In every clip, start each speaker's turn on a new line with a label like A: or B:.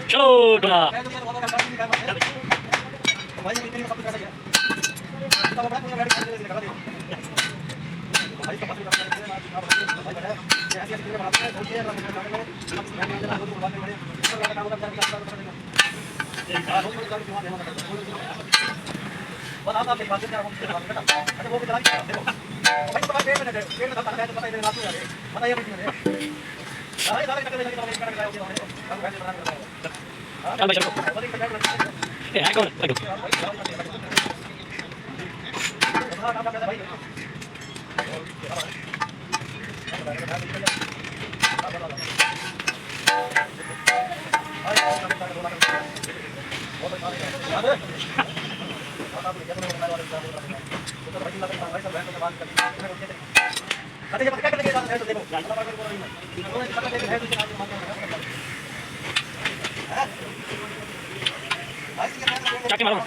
A: चलो टोला चल भाई चलो ए है कौन भाई चाके मारो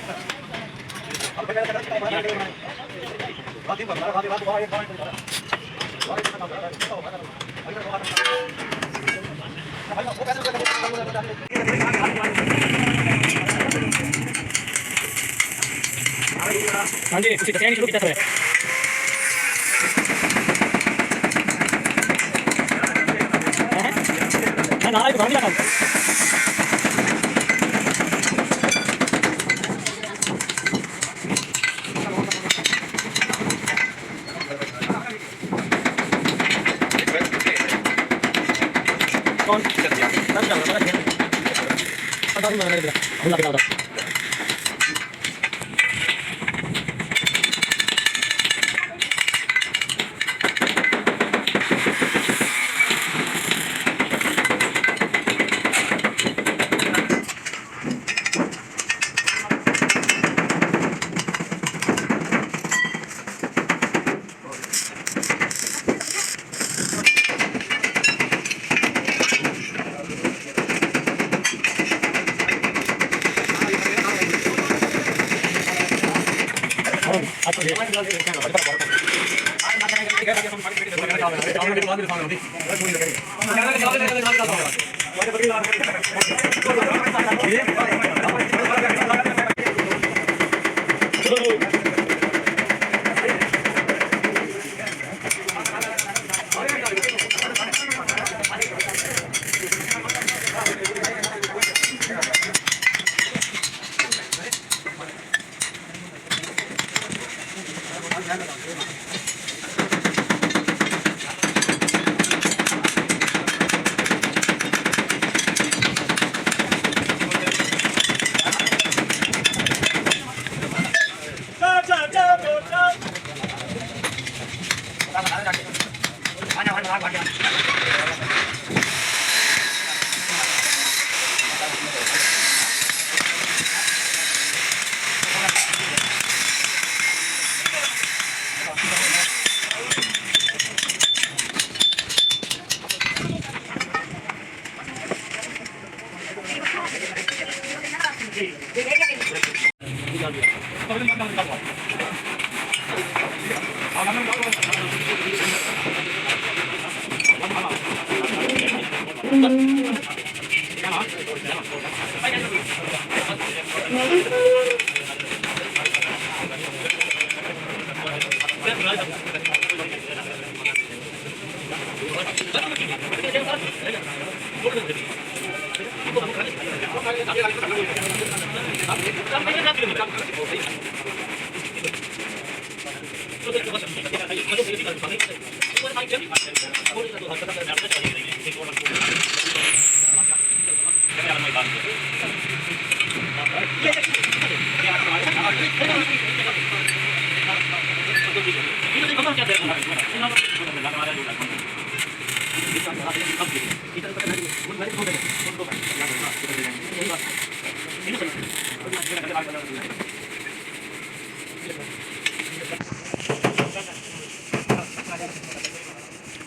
A: हाँ जी उसी तैयारी शुरू की है मैं नारा को भाग लगा कौन कर दिया सब जाओ बड़ा खेल पता नहीं मैंने दिया हम लगा था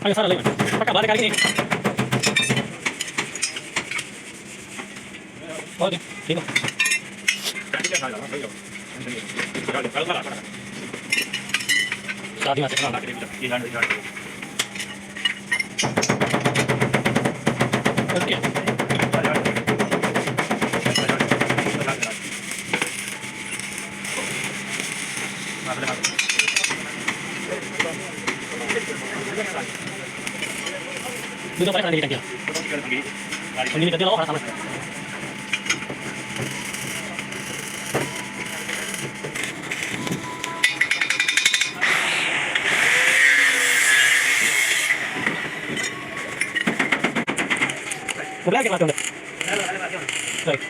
A: आगे सारा लेगा पक्का बाहर निकाल के बहुत ठीक है शादी में से okay dito pa rin kanila kita. Hindi kita ako kasama. Berlagi macam tu. Baik.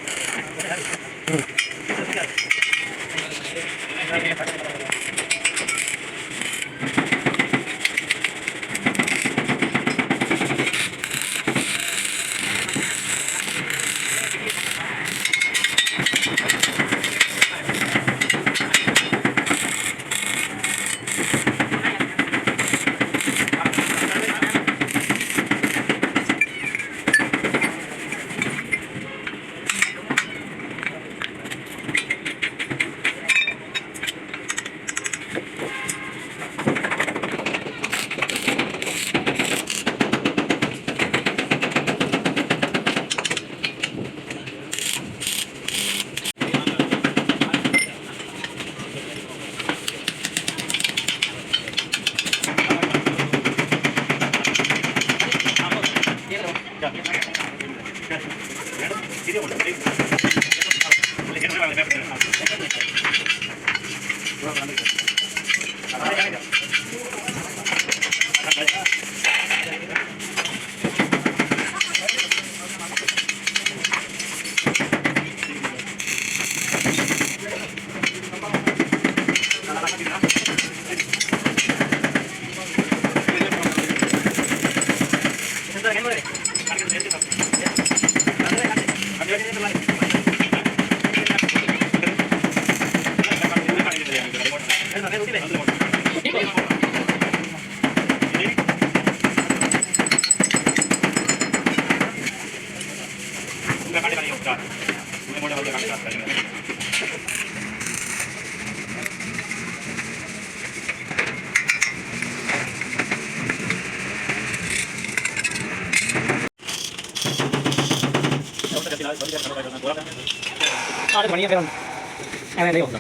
A: तो बढ़िया फिर ऐसे नहीं होता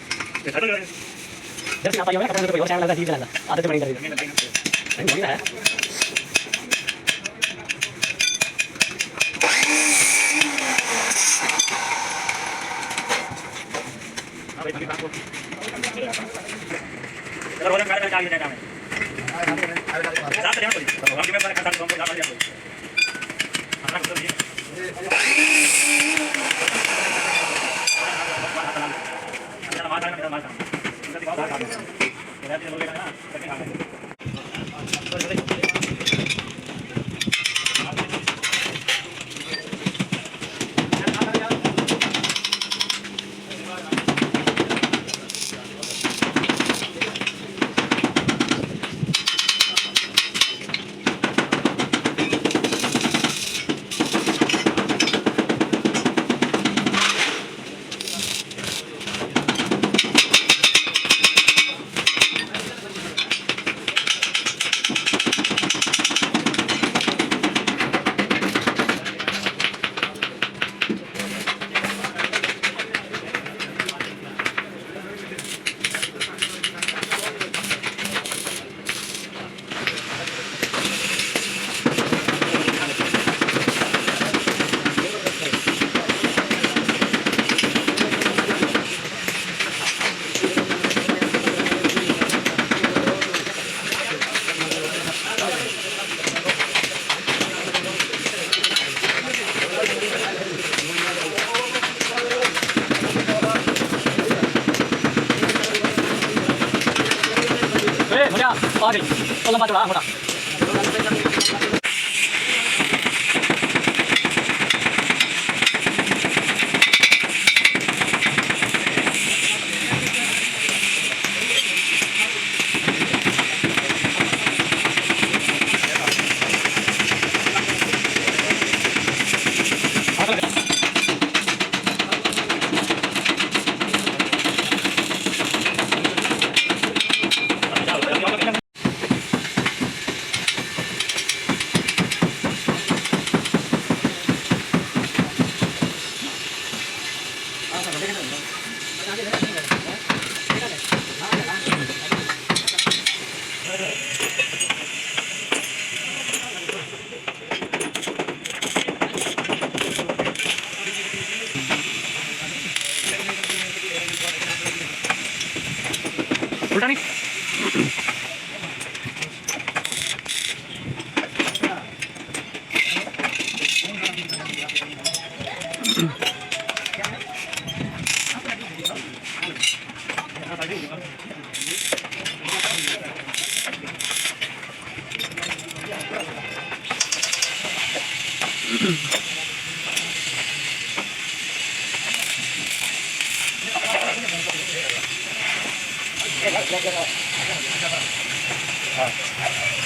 A: जब से आता है कपड़ा तो कोई और टाइम लगता है ठीक लगता आदत बनी करेगी नहीं बढ़िया है रोज़ कार्य में चाहिए जाने साथ रहना कोई हम जिम्मेदार का साथ हमको जाना चाहिए अपना कुछ नहीं Mudah, oh ini, tolong bantu lah, mudah. उलटा नहीं हाँ